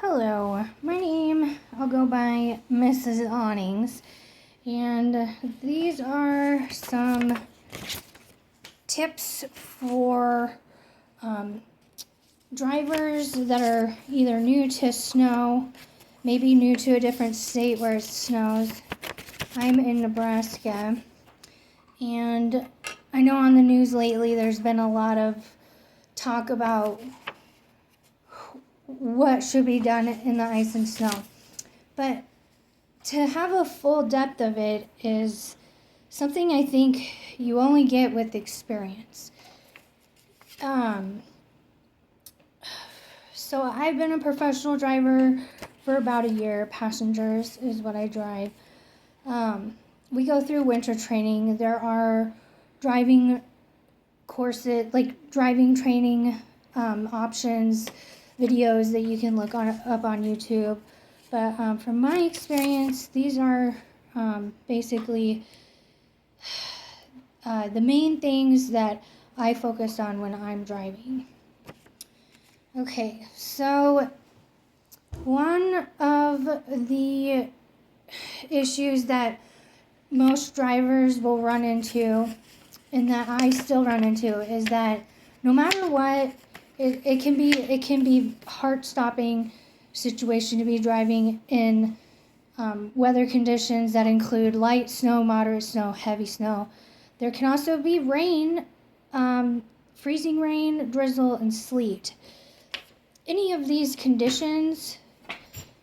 Hello, my name, I'll go by Mrs. Awnings, and these are some tips for drivers that are either new to snow, maybe new to a different state where it snows. I'm in Nebraska, and I know on the news lately there's been a lot of talk about what should be done in the ice and snow. But to have a full depth of it is something I think you only get with experience. So I've been a professional driver for about a year. Passengers is what I drive. We go through winter training. There are driving courses, like driving training options, videos that you can look up on YouTube. But from my experience, these are basically the main things that I focus on when I'm driving. Okay, so one of the issues that most drivers will run into, and that I still run into, is that no matter what, it can be heart-stopping situation to be driving in weather conditions that include light snow, moderate snow, heavy snow. There can also be rain, freezing rain, drizzle, and sleet. Any of these conditions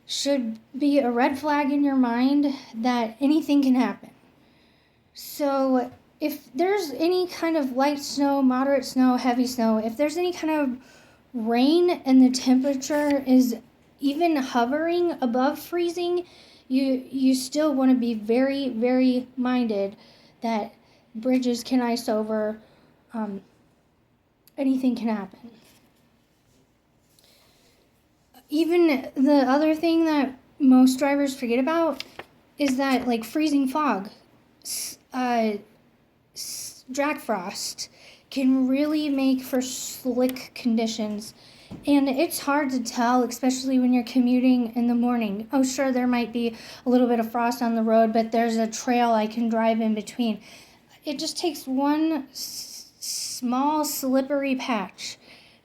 should be a red flag in your mind that anything can happen. So if there's any kind of light snow, moderate snow, heavy snow, if there's any kind of rain and the temperature is even hovering above freezing, you still want to be very, very minded that bridges can ice over. Anything can happen. Even the other thing that most drivers forget about is that, like, freezing fog, drag frost can really make for slick conditions, and it's hard to tell, especially when you're commuting in the morning. Oh, sure, there might be a little bit of frost on the road, but there's a trail I can drive in between. It just takes one small slippery patch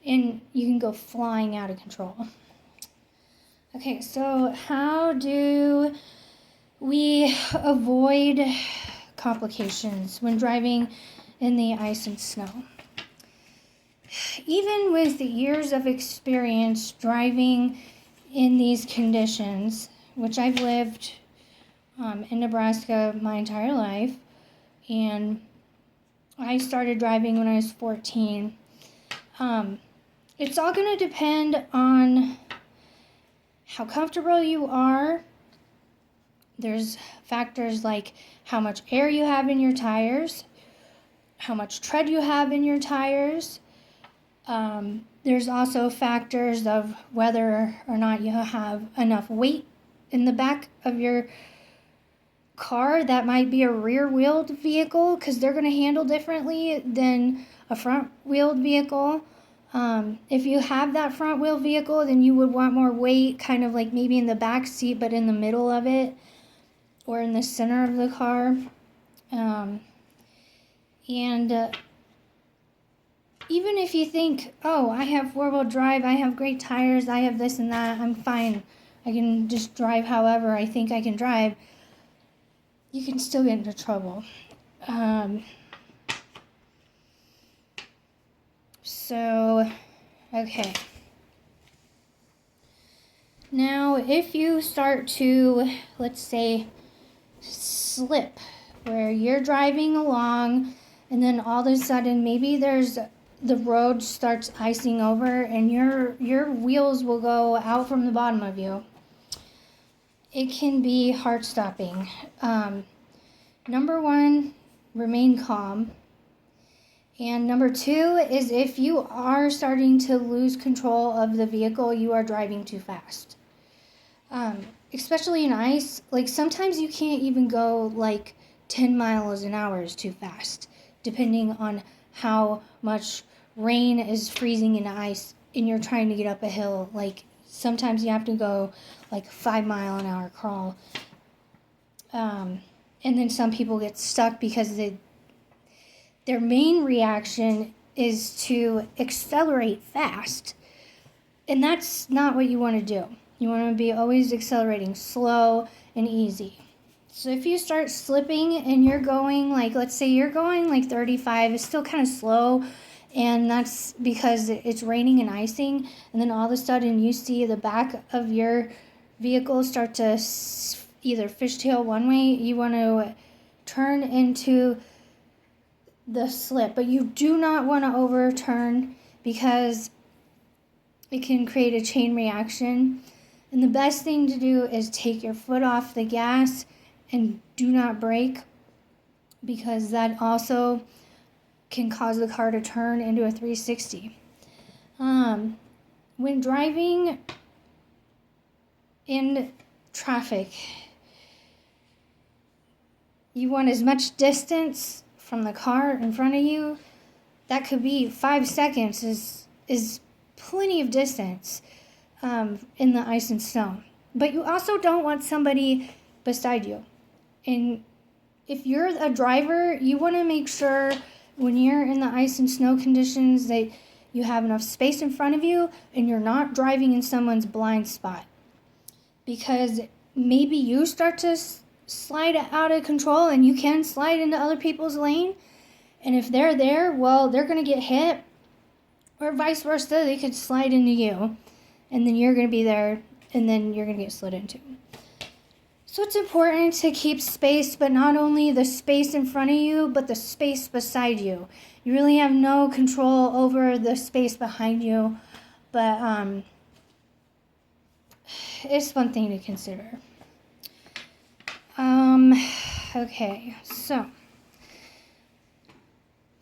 and you can go flying out of control. Okay, so how do we avoid complications when driving in the ice and snow? Even with years of experience driving in these conditions, which I've lived in Nebraska my entire life, and I started driving when I was 14, it's all going to depend on how comfortable you are. There's factors like how much air you have in your tires, how much tread you have in your tires. There's also factors of whether or not you have enough weight in the back of your car. That might be a rear-wheeled vehicle because they're going to handle differently than a front-wheeled vehicle. If you have that front-wheel vehicle, then you would want more weight, kind of like maybe in the back seat, but in the middle of it or in the center of the car. Even if you think, oh, I have four-wheel drive, I have great tires, I have this and that, I'm fine, I can just drive however I think I can drive, you can still get into trouble. Okay. Now, if you start to, let's say, slip, where you're driving along and then all of a sudden maybe the road starts icing over and your wheels will go out from the bottom of you, it can be heart-stopping. Number one, remain calm. And number two is if you are starting to lose control of the vehicle, you are driving too fast. Especially in ice, like sometimes you can't even go like 10 miles an hour is too fast, depending on how much rain is freezing in ice and you're trying to get up a hill like sometimes you have to go like 5-mile-an-hour crawl. And then some people get stuck because their main reaction is to accelerate fast. And that's not what you want to do. You want to be always accelerating slow and easy. So if you start slipping and you're going, like, let's say you're going like 35, it's still kind of slow, and that's because it's raining and icing, and then all of a sudden you see the back of your vehicle start to either fishtail one way, you want to turn into the slip, but you do not want to overturn because it can create a chain reaction. And the best thing to do is take your foot off the gas and do not brake, because that also can cause the car to turn into a 360. When driving in traffic, you want as much distance from the car in front of you. That could be 5 seconds is plenty of distance in the ice and snow. But you also don't want somebody beside you. And if you're a driver, you want to make sure when you're in the ice and snow conditions that you have enough space in front of you and you're not driving in someone's blind spot. Because maybe you start to slide out of control and you can slide into other people's lane. And if they're there, well, they're going to get hit. Or vice versa, they could slide into you. And then you're going to be there and then you're going to get slid into. So it's important to keep space, but not only the space in front of you, but the space beside you. You really have no control over the space behind you, but it's one thing to consider. Okay, so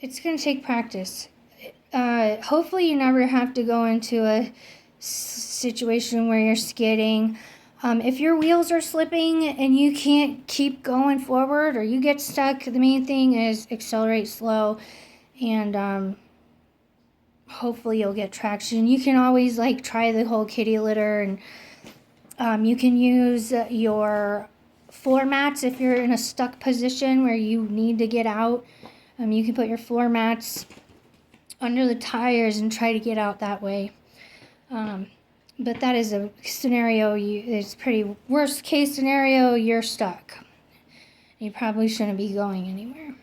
it's going to take practice. Hopefully you never have to go into a situation where you're skidding. If your wheels are slipping and you can't keep going forward or you get stuck, the main thing is accelerate slow, and hopefully you'll get traction. You can always try the whole kitty litter, and you can use your floor mats if you're in a stuck position where you need to get out. You can put your floor mats under the tires and try to get out that way. But that is a scenario, it's pretty worst case scenario, you're stuck. You probably shouldn't be going anywhere.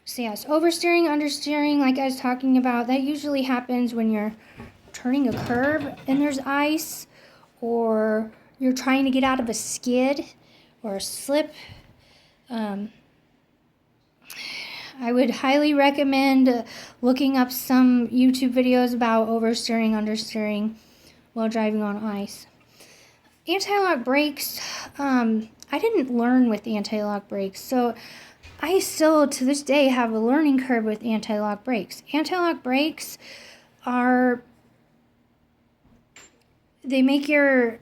So yes, oversteering, understeering, like I was talking about, that usually happens when you're turning a curb and there's ice, or you're trying to get out of a skid or a slip. I would highly recommend looking up some YouTube videos about oversteering, understeering while driving on ice. Anti-lock brakes, I didn't learn with anti-lock brakes, so I still to this day have a learning curve with anti-lock brakes. Anti-lock brakes they make you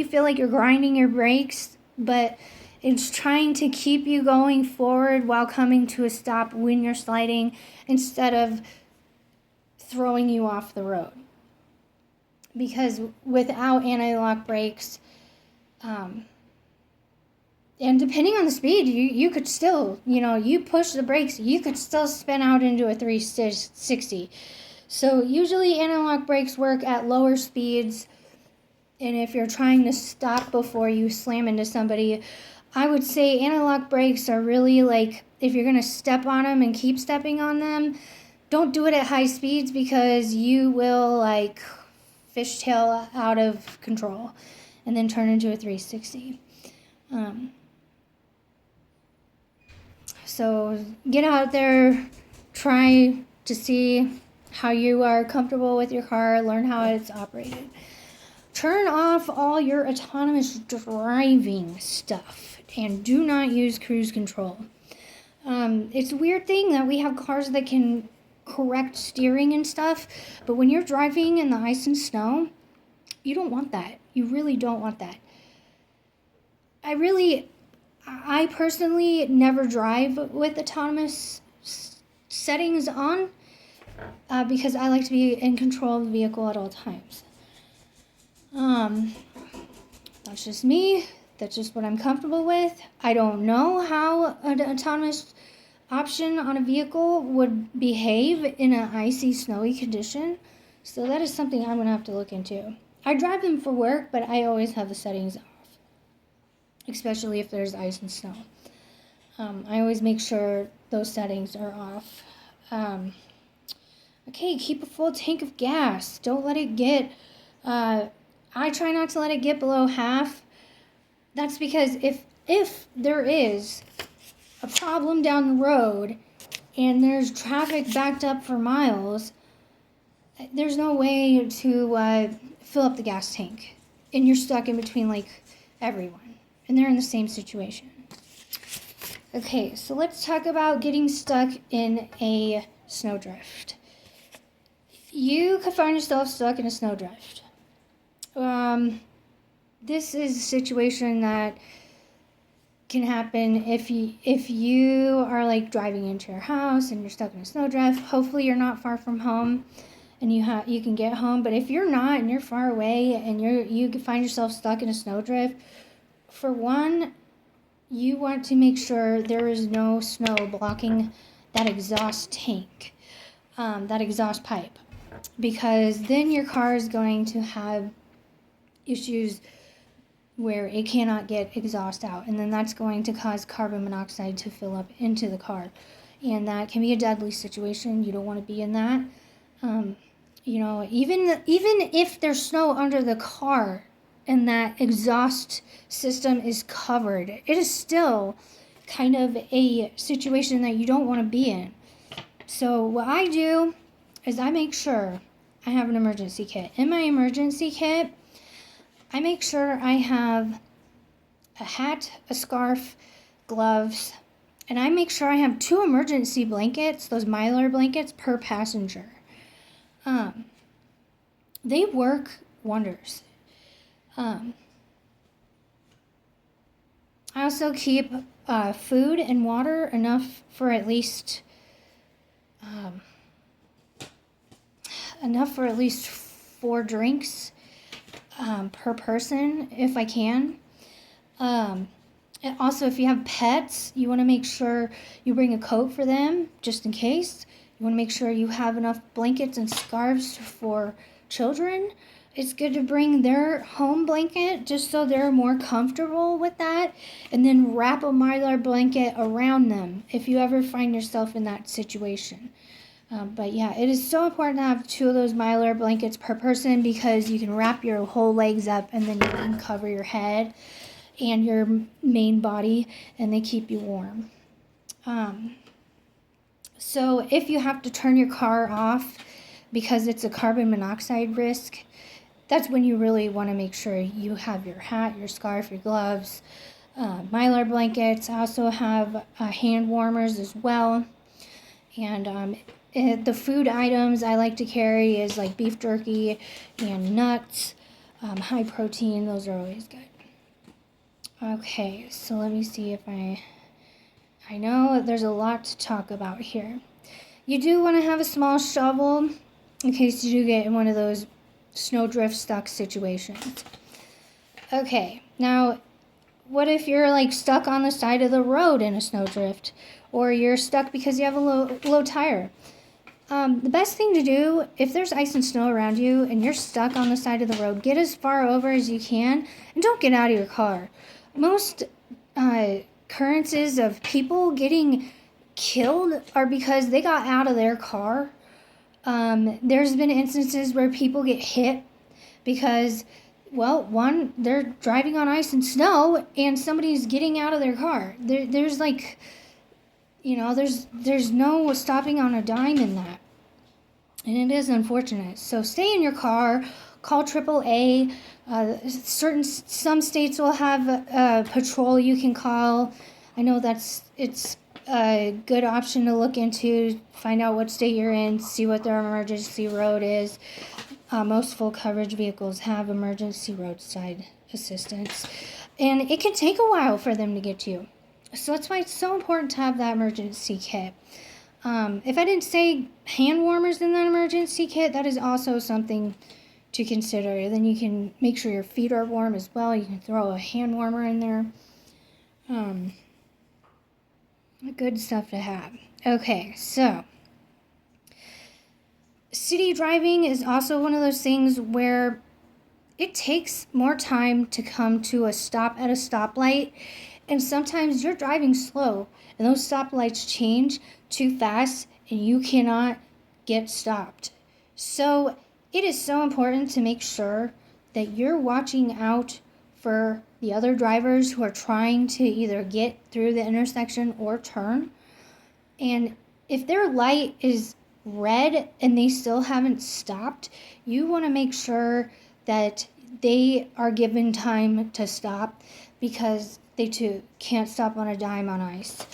feel like you're grinding your brakes, but it's trying to keep you going forward while coming to a stop when you're sliding, instead of throwing you off the road. Because without anti-lock brakes, and depending on the speed, you could still, you push the brakes, you could still spin out into a 360. So usually anti-lock brakes work at lower speeds, and if you're trying to stop before you slam into somebody, I would say anti-lock brakes are really if you're going to step on them and keep stepping on them, don't do it at high speeds, because you will fishtail out of control and then turn into a 360. So get out there, try to see how you are comfortable with your car, learn how it's operated. Turn off all your autonomous driving stuff and do not use cruise control. It's a weird thing that we have cars that can correct steering and stuff, but when you're driving in the ice and snow, you don't want that. You really don't want that. I personally never drive with autonomous settings on, because I like to be in control of the vehicle at all times. That's just me. That's just what I'm comfortable with. I don't know how an autonomous option on a vehicle would behave in an icy, snowy condition. So that is something I'm going to have to look into. I drive them for work, but I always have the settings off, especially if there's ice and snow. I always make sure those settings are off. Okay, keep a full tank of gas. Don't let it get, I try not to let it get below half. That's because if there is a problem down the road and there's traffic backed up for miles, there's no way to fill up the gas tank. And you're stuck in between like everyone. And they're in the same situation. Okay, so let's talk about getting stuck in a snowdrift. You could find yourself stuck in a snowdrift. This is a situation that can happen if you are like driving into your house and you're stuck in a snowdrift. Hopefully you're not far from home and you can get home. But if you're not and you're far away and you find yourself stuck in a snowdrift, for one, you want to make sure there is no snow blocking that exhaust tank, that exhaust pipe, because then your car is going to have issues where it cannot get exhaust out, and then that's going to cause carbon monoxide to fill up into the car, and that can be a deadly situation. You don't want to be in that. Even if there's snow under the car and that exhaust system is covered, it is still kind of a situation that you don't want to be in. So what I do is I make sure I have an emergency kit. In my emergency kit, I make sure I have a hat, a scarf, gloves, and I make sure I have 2 emergency blankets, those Mylar blankets, per passenger. They work wonders. I also keep food and water enough for at least 4 drinks per person if I can. And also, if you have pets, you want to make sure you bring a coat for them just in case. You want to make sure you have enough blankets and scarves for children. It's good to bring their home blanket just so they're more comfortable with that, and then wrap a Mylar blanket around them if you ever find yourself in that situation. But yeah, it is so important to have 2 of those Mylar blankets per person, because you can wrap your whole legs up and then you can cover your head and your main body, and they keep you warm. So if you have to turn your car off because it's a carbon monoxide risk, that's when you really want to make sure you have your hat, your scarf, your gloves, Mylar blankets. I also have hand warmers as well. And the food items I like to carry is like beef jerky and nuts, high protein. Those are always good. Okay, so let me see if I know there's a lot to talk about here. You do want to have a small shovel in case you do get in one of those snowdrift stuck situations. Okay, now what if you're like stuck on the side of the road in a snowdrift, or you're stuck because you have a low tire? The best thing to do, if there's ice and snow around you and you're stuck on the side of the road, get as far over as you can and don't get out of your car. Most occurrences of people getting killed are because they got out of their car. There's been instances where people get hit because, well, one, they're driving on ice and snow and somebody's getting out of their car. There's like, there's no stopping on a dime in that. And it is unfortunate. So stay in your car, call AAA. Some states will have a patrol you can call. I know it's a good option to look into, find out what state you're in, see what their emergency road is. Most full coverage vehicles have emergency roadside assistance, and it can take a while for them to get to you. So that's why it's so important to have that emergency kit. If I didn't say hand warmers in that emergency kit, that is also something to consider. Then you can make sure your feet are warm as well. You can throw a hand warmer in there. Good stuff to have. Okay, so city driving is also one of those things where it takes more time to come to a stop at a stoplight, and sometimes you're driving slow and those stoplights change too fast and you cannot get stopped. So it is so important to make sure that you're watching out for the other drivers who are trying to either get through the intersection or turn. And if their light is red and they still haven't stopped, you want to make sure that they are given time to stop, because they too can't stop on a dime on ice.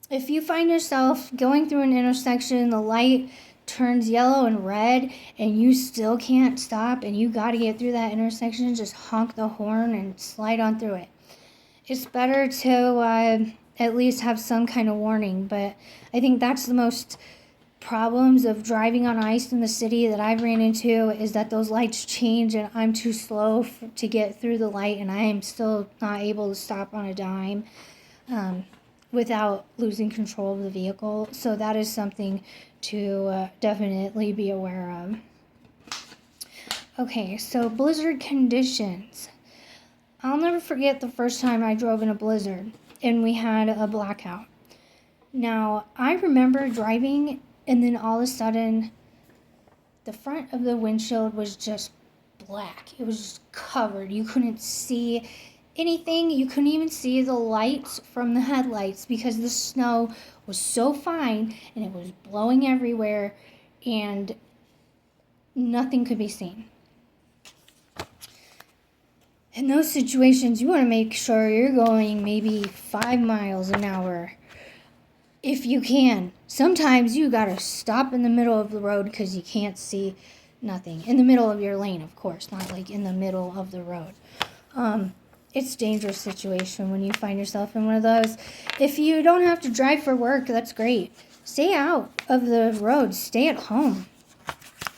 If you find yourself going through an intersection, the light turns yellow and red, and you still can't stop, and you got to get through that intersection, just honk the horn and slide on through it. It's better to at least have some kind of warning, but I think that's the most problems of driving on ice in the city that I've ran into, is that those lights change and I'm too slow to get through the light, and I am still not able to stop on a dime without losing control of the vehicle. So that is something to definitely be aware of. Okay, so blizzard conditions. I'll never forget the first time I drove in a blizzard and we had a blackout. Now, I remember driving, and then all of a sudden, the front of the windshield was just black. It was just covered. You couldn't see anything. You couldn't even see the lights from the headlights because the snow was so fine and it was blowing everywhere and nothing could be seen. In those situations, you want to make sure you're going maybe 5 miles an hour if you can. Sometimes you gotta stop in the middle of the road because you can't see nothing. In the middle of your lane, of course, not like in the middle of the road. It's a dangerous situation when you find yourself in one of those. If you don't have to drive for work, that's great. Stay out of the road. Stay at home.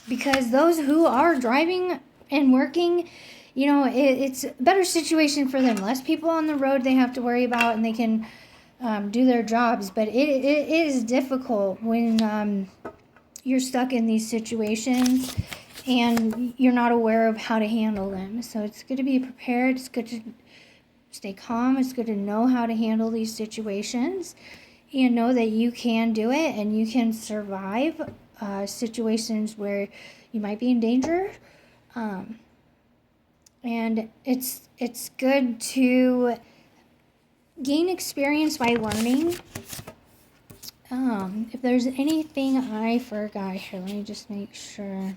Because those who are driving and working, you know, it's a better situation for them. Less people on the road they have to worry about, and they can do their jobs. But it is difficult when you're stuck in these situations and you're not aware of how to handle them. So it's good to be prepared. It's good to stay calm. It's good to know how to handle these situations and know that you can do it and you can survive situations where you might be in danger. And it's good to gain experience by learning. If there's anything I forgot here, let me just make sure.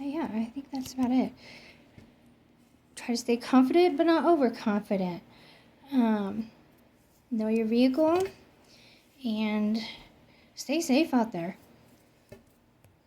Yeah, I think that's about it. Try to stay confident, but not overconfident. Know your vehicle and stay safe out there.